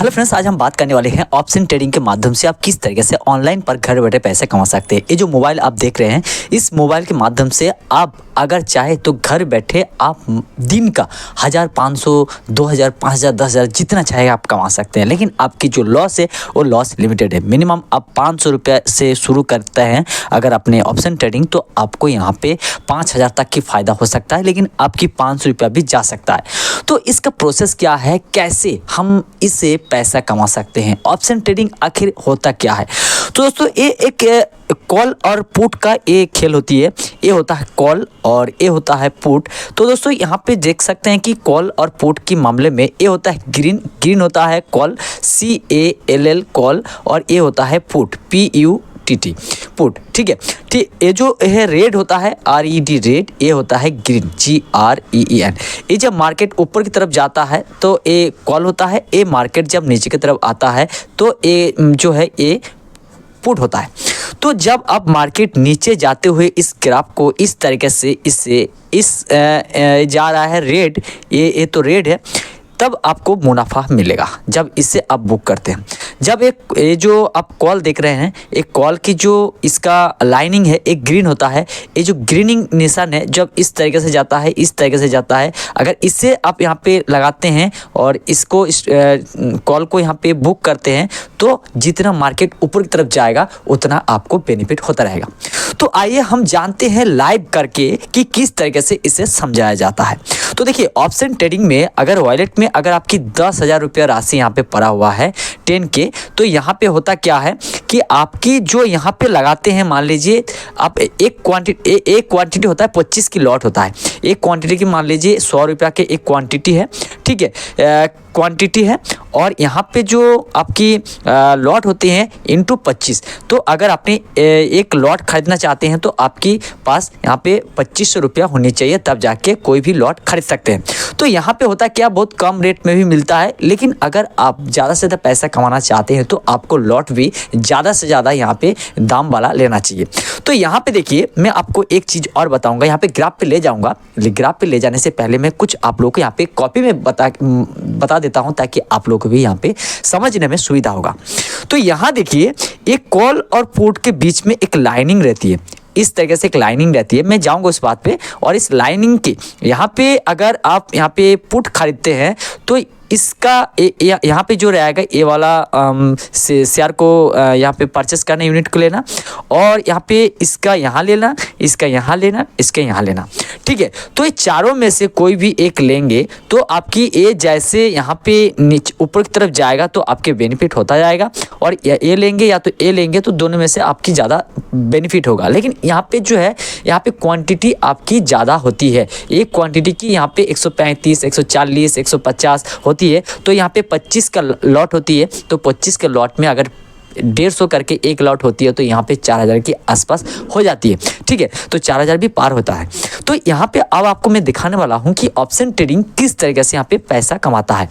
Hello friends, आज हम बात करने वाले हैं ऑप्शन ट्रेडिंग के माध्यम से आप किस तरीके से ऑनलाइन पर घर बैठे पैसे कमा सकते हैं। ये जो मोबाइल आप देख रहे हैं, इस मोबाइल के माध्यम से आप अगर चाहे तो घर बैठे आप दिन का 1500, 2000, 5000, 10,000 जितना चाहे आप कमा सकते हैं। लेकिन आपकी जो लॉस है वो लॉस लिमिटेड है। मिनिमम आप 500 रुपये से शुरू करते हैं अगर अपने ऑप्शन ट्रेडिंग, तो आपको यहाँ पे 5000 तक की फ़ायदा हो सकता है, लेकिन आपकी 500 रुपया भी जा सकता है। तो इसका प्रोसेस क्या है, कैसे हम इससे पैसा कमा सकते हैं, ऑप्शन ट्रेडिंग आखिर होता क्या है। तो दोस्तों ये एक कॉल और पुट का ये खेल होती है। ये होता है कॉल और ये होता है पुट। तो दोस्तों यहाँ पे देख सकते हैं कि कॉल और पुट के मामले में ये होता है ग्रीन होता है कॉल, CALL कॉल, और ये होता है पुट, PUTT पुट। ठीक है, ठीक। ये जो है रेड होता है RED रेड, ये होता है ग्रीन GREEN। ये जब मार्केट ऊपर की तरफ जाता है तो ये कॉल होता है, ये मार्केट जब नीचे की तरफ आता है तो ये जो है ये पुट होता है। तो जब आप मार्केट नीचे जाते हुए इस ग्राफ को इस तरीके से जा रहा है रेड, ये तो रेड है, तब आपको मुनाफा मिलेगा जब इसे आप बुक करते हैं। जब ये जो आप कॉल देख रहे हैं, एक कॉल की जो इसका लाइनिंग है एक ग्रीन होता है। ये जो ग्रीनिंग निशान है जब इस तरीके से जाता है, इस तरीके से जाता है, अगर इसे आप यहाँ पे लगाते हैं और इसको इस कॉल को यहाँ पे बुक करते हैं तो जितना मार्केट ऊपर की तरफ जाएगा उतना आपको बेनिफिट होता रहेगा। तो आइए हम जानते हैं लाइव करके कि किस तरीके से इसे समझाया जाता है। तो देखिए, ऑप्शन ट्रेडिंग में अगर वॉलेट में अगर आपकी 10,000 रुपया राशि यहाँ पे पड़ा हुआ है 10K, तो यहाँ पे होता क्या है कि आपकी जो यहाँ पे लगाते हैं, मान लीजिए आप एक क्वांटिटी होता है 25 की लॉट होता है। एक क्वांटिटी की मान लीजिए 100 रुपया के एक क्वांटिटी है, ठीक है, क्वांटिटी है, और यहाँ पे जो आपकी लॉट होते हैं इंटू 25। तो अगर आपने एक लॉट खरीदना चाहते हैं तो आपकी पास यहाँ पे 2500 रुपया होनी चाहिए, तब जाके कोई भी लॉट खरीद सकते हैं। तो यहाँ पे होता क्या, बहुत कम रेट में भी मिलता है, लेकिन अगर आप ज़्यादा से ज़्यादा पैसा कमाना चाहते हैं तो आपको लॉट भी ज़्यादा से ज़्यादा यहाँ पे दाम वाला लेना चाहिए। तो यहाँ पे देखिए, मैं आपको एक चीज़ और बताऊँगा, यहाँ पे ग्राफ पे ले जाऊँगा। ग्राफ पे ले जाने से पहले मैं कुछ आप लोगों को यहाँ पे कॉपी में बता देता हूँ ताकि आप लोगों को भी यहाँ पे समझने में सुविधा होगा। तो यहाँ देखिए, एक कॉल और पुट के बीच में एक लाइनिंग रहती है, इस तरीके से एक लाइनिंग रहती है। मैं जाऊंगा उस बात पे, और इस लाइनिंग के यहाँ पे अगर आप यहाँ पे पुट खरीदते हैं तो इसका यहाँ पे जो रहेगा ये वाला शेयर को यहाँ पे परचेस करना, यूनिट को लेना, और यहाँ पे इसका यहाँ लेना, इसका यहाँ लेना, इसका यहाँ लेना, ठीक है। तो ये चारों में से कोई भी एक लेंगे तो आपकी ये जैसे यहाँ पे नीचे ऊपर की तरफ जाएगा तो आपके बेनिफिट होता जाएगा, और ये लेंगे या तो ये लेंगे तो दोनों में से आपकी ज़्यादा बेनिफिट होगा। लेकिन यहाँ पे जो है, यहाँ पे क्वांटिटी आपकी ज़्यादा होती है। एक क्वांटिटी की यहाँ पे 135, 140, 150 होती है, तो यहाँ पे 25 का लॉट होती है। तो 25 के लॉट में अगर 150 करके एक लॉट होती है तो यहाँ पे 4000 के आसपास हो जाती है, ठीक है। तो 4000 भी पार होता है। तो यहाँ पे अब आपको मैं दिखाने वाला हूँ कि ऑप्शन ट्रेडिंग किस तरीके से यहाँ पे पैसा कमाता है।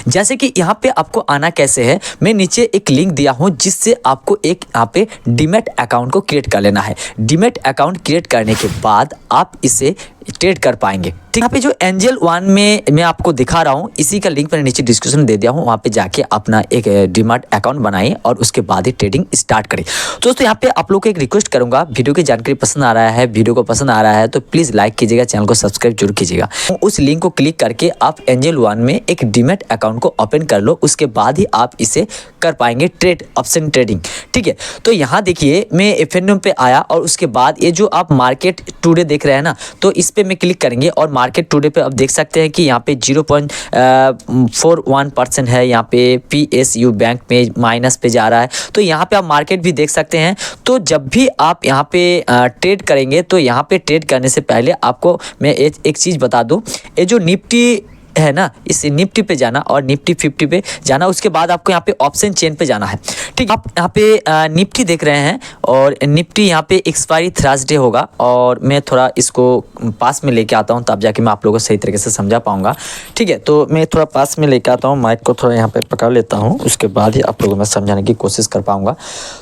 जैसे कि यहाँ पे आपको आना कैसे है, मैं नीचे एक लिंक दिया हूँ जिससे आपको एक यहाँ पे डीमैट अकाउंट को क्रिएट कर लेना है। डीमैट अकाउंट क्रिएट करने के बाद आप इसे ट्रेड कर पाएंगे। ठीक, यहाँ पे जो एंजल वन में मैं आपको दिखा रहा हूँ, इसी का लिंक मैंने नीचे डिस्क्रिप्शन में दे दिया हूँ, वहाँ पे जाके अपना एक डीमैट अकाउंट बनाइए और उसके बाद ही ट्रेडिंग स्टार्ट करें। तो दोस्तों यहाँ पे आप लोग को एक रिक्वेस्ट करूँगा, वीडियो की जानकारी पसंद आ रहा है, वीडियो को पसंद आ रहा है तो प्लीज़ लाइक कीजिएगा, चैनल को सब्सक्राइब जरूर कीजिएगा। उस लिंक को क्लिक करके आप एंजल वन में एक डीमैट अकाउंट को ओपन कर लो, उसके बाद ही आप इसे कर पाएंगे ट्रेड, ऑप्शन ट्रेडिंग, ठीक है। तो यहाँ देखिए, मैं FNM पे आया और उसके बाद ये जो आप मार्केट टुडे देख रहे हैं ना, तो इस पे मैं क्लिक करेंगे और मार्केट टुडे पे आप देख सकते हैं कि यहाँ पे 0.41% है। यहाँ पे PSU बैंक में माइनस पे जा रहा है। तो यहाँ पे आप मार्केट भी देख सकते हैं। तो जब भी आप यहाँ पे ट्रेड करेंगे तो यहाँ पे ट्रेड करने से पहले आपको मैं एक चीज़ बता दूँ, ये जो निफ्टी है ना, इस निफ्टी पे जाना और निफ्टी 50 पे जाना, उसके बाद आपको यहाँ पे ऑप्शन चेन पे जाना है, ठीक। आप यहाँ पे निफ्टी देख रहे हैं और निफ्टी यहाँ पे एक्सपायरी थर्सडे होगा, और मैं थोड़ा इसको पास में लेके आता हूँ तब जाके मैं आप लोगों को सही तरीके से समझा पाऊंगा, ठीक है। तो मैं थोड़ा पास में लेके आता हूँ, माइक को थोड़ा यहाँ पे पकड़ लेता हूँ, उसके बाद ही आप लोगों को मैं समझाने की कोशिश कर पाऊंगा।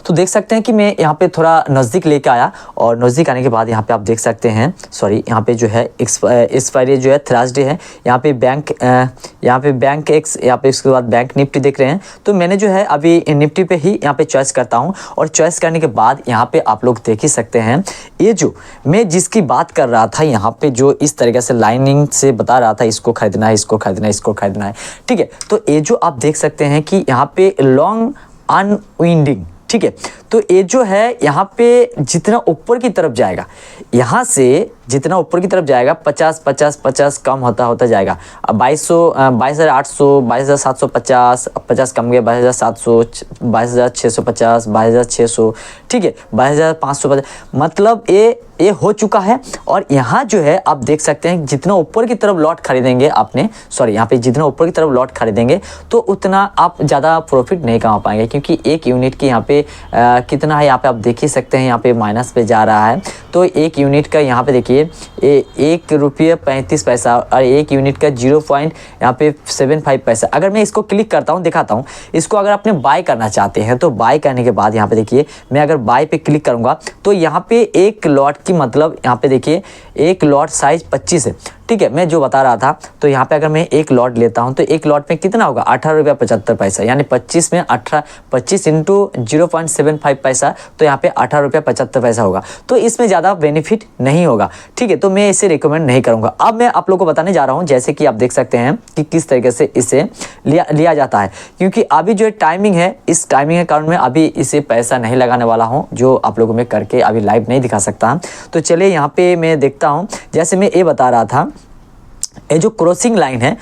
तो देख सकते हैं कि मैं यहाँ पे थोड़ा नज़दीक लेके आया, और नज़दीक आने के बाद यहाँ पे आप देख सकते हैं, सॉरी, यहाँ पे जो है एक्सपायरी जो है थर्सडे है। यहाँ पे बैंक यहाँ पे बैंक एक्स, यहाँ पे इसके बाद बैंक निफ्टी देख रहे हैं। तो मैंने जो है अभी निफ्टी पे ही यहाँ पे चॉइस करता हूँ, और चॉइस करने के बाद यहाँ पे आप लोग देख ही सकते हैं, ये जो मैं जिसकी बात कर रहा था यहाँ पे जो इस तरीके से लाइनिंग से बता रहा था, इसको खरीदना है, इसको खरीदना है, इसको खरीदना है, ठीक है। तो ये जो आप देख सकते हैं कि यहाँ पे लॉन्ग अनविंडिंग, ठीक है। तो ये जो है यहाँ पे जितना ऊपर की तरफ जाएगा, यहाँ से जितना ऊपर की तरफ जाएगा 50 50 50 कम होता होता जाएगा। अब 2200 22,800 22,750 50 कम गया 22,700 22,650 22,600, ठीक है 22,550, मतलब ये हो चुका है। और यहाँ जो है आप देख सकते हैं जितना ऊपर की तरफ लॉट खरीदेंगे आपने, सॉरी यहाँ पे जितना ऊपर की तरफ लॉट खरीदेंगे तो उतना आप ज़्यादा प्रॉफिट नहीं कमा पाएंगे, क्योंकि एक यूनिट की यहाँ पे कितना है, यहाँ पे आप देख ही सकते हैं, यहाँ पे माइनस पे जा रहा है। तो एक यूनिट का यहाँ पे देखिए ₹1.35 और एक यूनिट का 0.75 पैसा। अगर मैं इसको क्लिक करता हूँ, दिखाता हूँ इसको, अगर आपने बाय करना चाहते हैं तो बाय करने के बाद यहाँ पे देखिए, मैं अगर बाय पे क्लिक करूँगा तो यहाँ पे एक लॉट की मतलब यहाँ पे देखिए एक लॉट साइज 25 है, ठीक है। मैं जो बता रहा था, तो यहाँ पे अगर मैं एक लॉट लेता हूँ तो एक लॉट में कितना होगा ₹18.75, यानी 25 में 25 इंटू 0.75 पैसा, तो यहाँ पे ₹18.75 होगा। तो इसमें ज़्यादा बेनिफिट नहीं होगा, ठीक है। तो मैं इसे रिकमेंड नहीं करूँगा। अब मैं आप लोगों को बताने जा रहा हूँ, जैसे कि आप देख सकते हैं कि किस तरीके से इसे लिया जाता है, क्योंकि अभी जो टाइमिंग है, इस टाइमिंग के कारण मैं अभी इसे पैसा नहीं लगाने वाला हूँ, जो आप लोगों में करके अभी लाइव नहीं दिखा सकता। तो चलिए यहाँ पे मैं देखता हूँ, जैसे मैं ये बता रहा था, ये जो क्रॉसिंग लाइन है,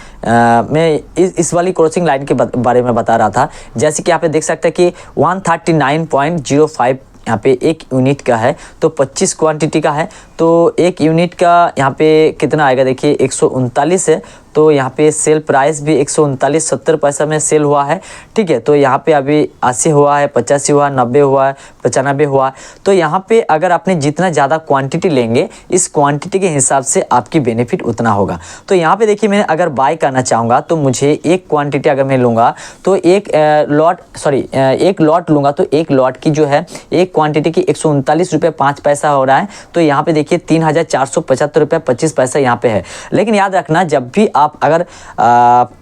मैं इस वाली क्रॉसिंग लाइन के बारे में बता रहा था। जैसे कि यहाँ पे देख सकते हैं कि 139.05 यहाँ पे एक यूनिट का है, तो 25 क्वांटिटी का है, तो एक यूनिट का यहाँ पे कितना आएगा, देखिए 139 है। तो यहाँ पे सेल प्राइस भी 139.70 पैसा में सेल हुआ है, ठीक है। तो यहाँ पे अभी 80 हुआ है, 85 हुआ, 90 हुआ है, 95 हुआ। तो यहाँ पे अगर आपने जितना ज़्यादा क्वांटिटी लेंगे, इस क्वांटिटी के हिसाब से आपकी बेनिफिट उतना होगा। तो यहाँ पे देखिए, मैं अगर बाय करना चाहूँगा तो मुझे एक क्वांटिटी अगर मैं लूँगा तो एक लॉट लूँगा, तो एक लॉट की जो है एक क्वांटिटी की ₹139.05 हो रहा है। तो यहाँ पे देखिए ₹3,475.25 यहाँ पे है। लेकिन याद रखना, जब भी आप अगर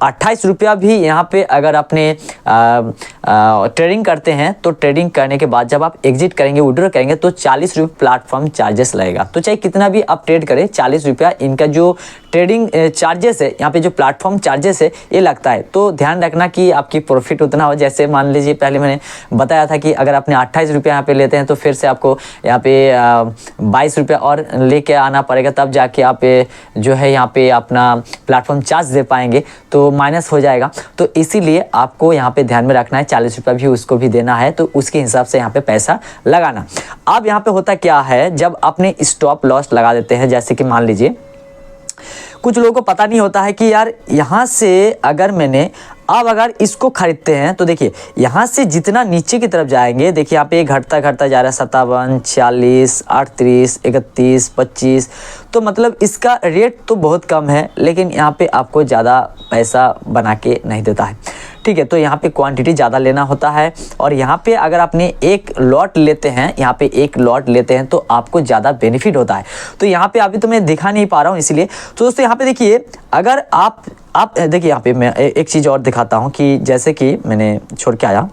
₹28 भी यहाँ पे अगर आपने ट्रेडिंग करते हैं, तो ट्रेडिंग करने के बाद जब आप एग्जिट करेंगे, विड्रॉ करेंगे, तो ₹40 प्लेटफॉर्म चार्जेस लगेगा। तो चाहे कितना भी आप ट्रेड करें, ₹40 इनका जो ट्रेडिंग चार्जेस है, यहाँ पे जो प्लेटफॉर्म चार्जेस है, ये लगता है। तो ध्यान रखना कि आपकी प्रॉफिट उतना हो। जैसे मान लीजिए पहले मैंने बताया था कि अगर आपने ₹28 यहाँ पे लेते हैं, तो फिर से आपको यहाँ पे ₹22 और लेके आना पड़ेगा, तब जाके आप जो है यहाँ पे अपना प्लेटफॉर्म चार्ज दे पाएंगे, तो माइनस हो जाएगा। तो इसीलिए आपको यहाँ पे ध्यान में रखना है, ₹40 भी उसको भी देना है, तो उसके हिसाब से यहाँ पे पैसा लगाना। अब यहाँ पे होता क्या है, जब आपने स्टॉप लॉस लगा देते हैं, जैसे कि मान लीजिए कुछ लोगों को पता नहीं होता है कि यार यहाँ से अगर मैंने अगर इसको खरीदते हैं, तो देखिए यहाँ से जितना नीचे की तरफ जाएंगे, देखिए यहाँ पे घटता जा रहा है 57, 46, 38, 31, 25। तो मतलब इसका रेट तो बहुत कम है, लेकिन यहाँ पे आपको ज़्यादा पैसा बना के नहीं देता है, ठीक है। तो यहाँ पे क्वांटिटी ज़्यादा लेना होता है, और यहाँ पे अगर आपने एक लॉट लेते हैं, यहाँ पे एक लॉट लेते हैं, तो आपको ज़्यादा बेनिफिट होता है। तो यहाँ पे अभी तो मैं दिखा नहीं पा रहा हूँ, इसीलिए। तो दोस्तों यहाँ पे देखिए, अगर आप देखिए, यहाँ पे मैं एक चीज़ और दिखाता हूँ कि जैसे कि मैंने छोड़ के आया,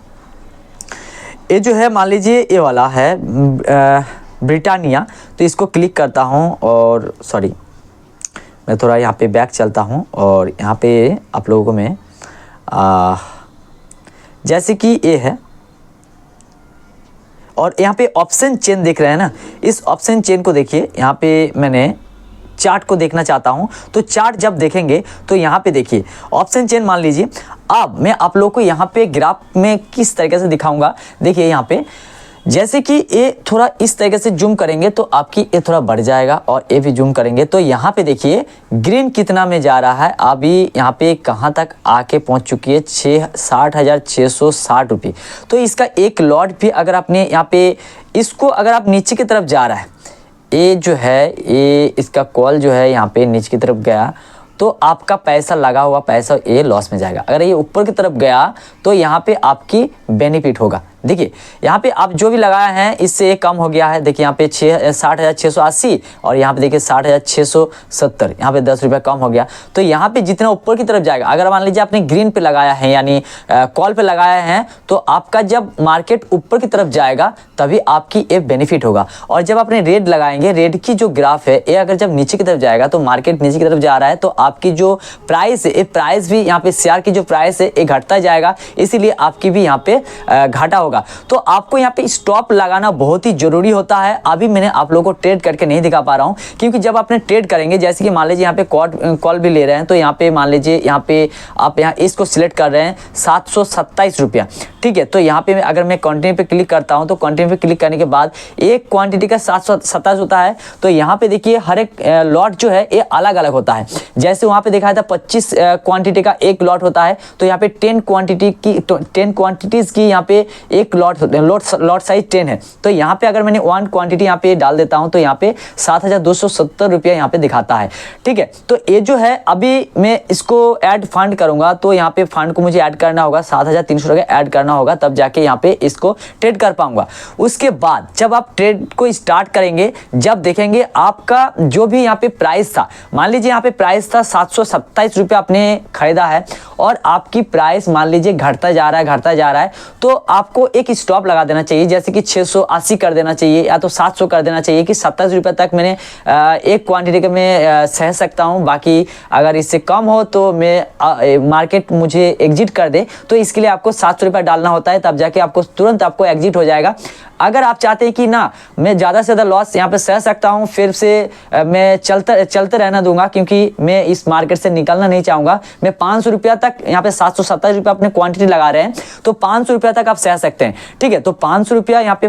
ये जो है मान लीजिए ये वाला है ब्रिटानिया। तो इसको क्लिक करता हूँ, और सॉरी मैं थोड़ा यहाँ पे बैक चलता हूँ, और यहाँ पे आप लोगों को मैं जैसे कि ये है, और यहाँ पे ऑप्शन चेन देख रहे हैं ना, इस ऑप्शन चेन को देखिए। यहाँ पे मैंने चार्ट को देखना चाहता हूं, तो चार्ट जब देखेंगे तो यहाँ पे देखिए ऑप्शन चेन मान लीजिए। अब मैं आप लोगों को यहाँ पे ग्राफ में किस तरीके से दिखाऊंगा, देखिए यहाँ पे जैसे कि ये थोड़ा इस तरीके से जूम करेंगे तो आपकी ये थोड़ा बढ़ जाएगा, और ये भी जूम करेंगे तो यहाँ पे देखिए ग्रीन कितना में जा रहा है, अभी यहाँ पे कहाँ तक आके पहुँच चुकी है, 60,660 तो इसका एक लॉट भी अगर आपने यहाँ पे इसको अगर आप नीचे की तरफ जा रहा है, ये जो है ये इसका कॉल जो है यहाँ पे नीचे की तरफ गया, तो आपका पैसा लगा हुआ पैसा ये लॉस में जाएगा। अगर ये ऊपर की तरफ गया तो यहाँ पे आपकी बेनिफिट होगा। देखिए यहाँ पे आप जो भी लगाया है इससे कम हो गया है। देखिए यहाँ पे 60,680 और यहाँ पे देखिए 60,670, यहाँ पे 10 रुपया कम हो गया। तो यहाँ पे जितना ऊपर की तरफ जाएगा, अगर मान लीजिए आपने ग्रीन पे लगाया है यानी कॉल पे लगाया है, तो आपका जब मार्केट ऊपर की तरफ जाएगा तभी आपकी ये बेनिफिट होगा। और जब आपने रेड लगाएंगे, रेड की जो ग्राफ है ये अगर जब नीचे की तरफ जाएगा तो मार्केट नीचे की तरफ जा रहा है, तो आपकी जो प्राइस है, ये प्राइस भी यहाँ पे शेयर की जो प्राइस है ये घटता जाएगा, इसीलिए आपकी भी यहाँ पे घाटा होगा। तो आपको यहाँ पे स्टॉप लगाना बहुत ही जरूरी होता है। अभी मैंने आप लोगों को ट्रेड करके नहीं दिखा पा रहा हूँ, क्योंकि जब आपने ट्रेड करेंगे, जैसे कि मान लीजिए यहाँ पे कॉल भी ले रहे हैं, तो यहाँ पे मान लीजिए यहाँ पे आप यहाँ इसको सिलेक्ट कर रहे हैं 727 रुपया, ठीक है। तो यहाँ पे अगर मैं कंटिन्यू पे क्लिक करता हूँ, तो कंटिन्यू पे क्लिक करने के बाद एक क्वांटिटी का 727 होता है। तो यहाँ पे देखिए हर एक लॉट जो है ये अलग अलग होता है। जैसे वहाँ पे दिखाया था 25 क्वांटिटी का एक लॉट होता है, तो यहाँ पे 10 क्वांटिटीज की यहाँ पे एक लॉट साइज 10 है। तो यहाँ पे अगर मैंने 1 क्वांटिटी यहाँ पे डाल देता हूँ, तो यहाँ पे 7,270 रुपया यहाँ पे दिखाता है, ठीक है। तो ये जो है अभी मैं इसको ऐड फंड करूंगा, तो यहाँ पे फंड को मुझे ऐड करना होगा, 7,300 रुपया ऐड करना होगा, तब जाके यहाँ पे इसको ट्रेड कर पाऊंगा। उसके बाद जब आप ट्रेड को स्टार्ट करेंगे, जब देखेंगे आपका जो भी यहाँ पे प्राइस था, मान लीजिए यहाँ पे प्राइस था 727 रुपया आपने खरीदा है, और आपकी प्राइस मान लीजिए घटता जा रहा है, तो आपको एक स्टॉप लगा देना चाहिए, जैसे कि 680 कर देना चाहिए या तो 700 कर देना चाहिए कि 27 रुपये तक मैंने एक क्वांटिटी का मैं सह सकता हूँ, बाकी अगर इससे कम हो तो मैं मार्केट मुझे एग्जिट कर दे। तो इसके लिए आपको 700 रुपया डालना होता है, तब जाके आपको तुरंत आपको एग्जिट हो जाएगा। अगर आप चाहते हैं कि ना मैं ज़्यादा से ज़्यादा लॉस यहाँ पे सह सकता हूँ, फिर से मैं चलते रहना दूंगा, क्योंकि मैं इस मार्केट से निकलना नहीं चाहूँगा, मैं 500 रुपया तक यहाँ पे 727 रुपया अपने क्वांटिटी लगा रहे हैं, तो 500 रुपया तक आप सह सकते हैं, ठीक है। तो 500 रुपया यहाँ पे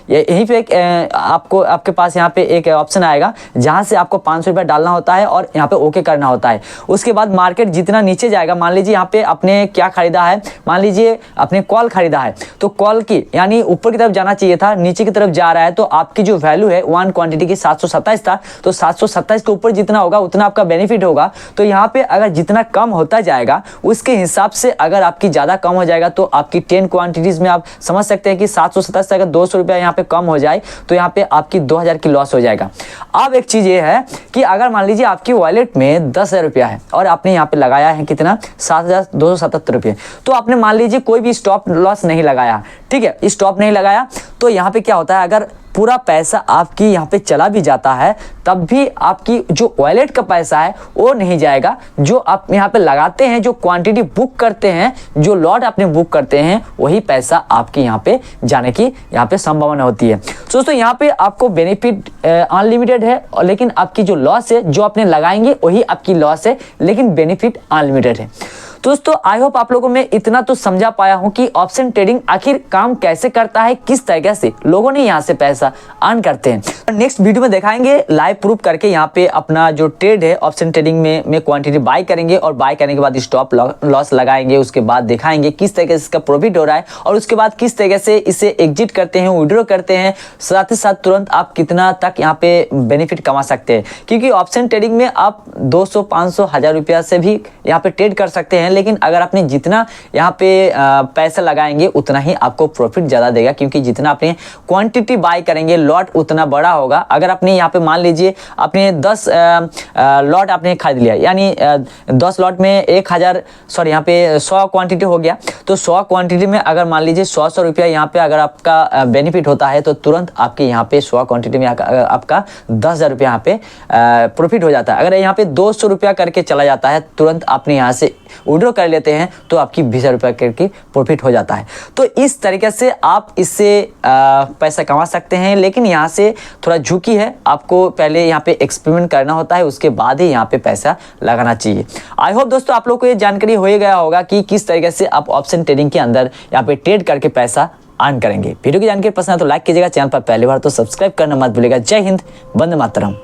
यहीं पे आपके पास यहाँ पे एक ऑप्शन आएगा, जहाँ से आपको 500 रुपया डालना होता है और यहाँ पे ओके करना होता है। उसके बाद मार्केट जितना नीचे जाएगा, मान लीजिए यहाँ पे आपने क्या खरीदा है, मान लीजिए आपने कॉल खरीदा है, तो कॉल की यानी ऊपर की तरफ जाना चाहिए था, नीचे की तरफ जा रहा है, तो आपकी जो वैल्यू है 1 क्वांटिटी की 727 था, तो 727 के ऊपर जितना होगा उतना आपका बेनिफिट होगा। तो यहाँ पे अगर जितना कम होता जाएगा उसके हिसाब से अगर आपकी ज़्यादा कम हो जाएगा, तो आपकी 10 क्वांटिटीज़ में आप समझ सकते हैं कि 727 से अगर 200 रुपया यहाँ पे कम हो जाए तो यहाँ पे आपकी 2000 की लॉस हो जाएगा। अब एक चीज़ ये है कि अगर मान लीजिए आपकी वॉलेट में 10,000 रुपया है और आपने यहाँ पे लगाया है कितना 7,277 रुपये, तो आपने मान लीजिए कोई भी स्टॉप लॉस नहीं लगाया, ठीक है, स्टॉप नहीं लगाया, तो यहाँ पे क्या होता है, अगर पूरा पैसा आपकी यहाँ पे चला भी जाता है तब भी आपकी जो वॉलेट का पैसा है वो नहीं जाएगा। जो आप यहाँ पे लगाते हैं, जो क्वांटिटी बुक करते हैं, जो लॉट आपने बुक करते हैं, वही पैसा आपके यहाँ पे जाने की यहाँ पे संभावना होती है। दोस्तों यहाँ पे आपको बेनिफिट अनलिमिटेड है, लेकिन आपकी जो लॉस है, जो आपने लगाएंगे वही आपकी लॉस है, लेकिन बेनिफिट अनलिमिटेड है। दोस्तों आई होप आप लोगों में इतना तो समझा पाया हूं कि ऑप्शन ट्रेडिंग आखिर काम कैसे करता है, किस तरीके से लोगों ने यहां से पैसा अर्न करते हैं। नेक्स्ट वीडियो में दिखाएंगे लाइव प्रूफ करके यहाँ पे अपना जो ट्रेड है ऑप्शन ट्रेडिंग में क्वांटिटी बाय करेंगे और बाय करने के बाद स्टॉप लॉस लगाएंगे। उसके बाद दिखाएंगे किस तरीके से इसका प्रॉफिट हो रहा है और उसके बाद किस तरीके से इसे एग्जिट करते हैं, विड्रॉ करते हैं, साथ ही साथ तुरंत आप कितना तक यहाँ पे बेनिफिट कमा सकते हैं। क्योंकि ऑप्शन ट्रेडिंग में आप 200, 500, 1000 रुपया से भी यहाँ पे ट्रेड कर सकते हैं, लेकिन अगर आपने जितना यहाँ पे पैसा लगाएंगे उतना ही आपको प्रॉफिट ज़्यादा देगा, क्योंकि जितना आपने क्वांटिटी बाय करेंगे लॉट उतना बड़ा होगा। अगर आपने यहाँ पे मान लीजिए आपने 10 लॉट आपने खरीद लिया, यानी 10 लॉट में 1,000 यहाँ पे 100 क्वांटिटी हो गया, तो 100 क्वांटिटी में अगर मान लीजिए 100 रुपया यहाँ पे अगर आपका बेनिफिट होता है, तो तुरंत आपके यहाँ पे 100 क्वांटिटी में आपका 10,000 रुपया यहाँ पे प्रॉफिट हो जाता है। अगर यहाँ पे 200 रुपया करके चला जाता है, तुरंत आपने यहाँ से विड्रॉ कर लेते हैं तो आपकी 20,000 रुपया करके प्रॉफिट हो जाता है। तो इस तरीके से आप इससे पैसा कमा सकते हैं, लेकिन यहाँ से थोड़ा झुकी है, आपको पहले यहाँ पे एक्सपेरिमेंट करना होता है, उसके बाद ही यहाँ पे पैसा लगाना चाहिए। आई होप दोस्तों आप लोग को ये जानकारी हो ही गया होगा कि किस तरीके से आप ऑप्शन ट्रेडिंग के अंदर यहाँ पे ट्रेड करके पैसा अर्न करेंगे। वीडियो की जानकारी पसंद है तो लाइक कीजिएगा, चैनल पर पहली बार तो सब्सक्राइब करना मत भूलिएगा। जय हिंद, वंदे मातरम।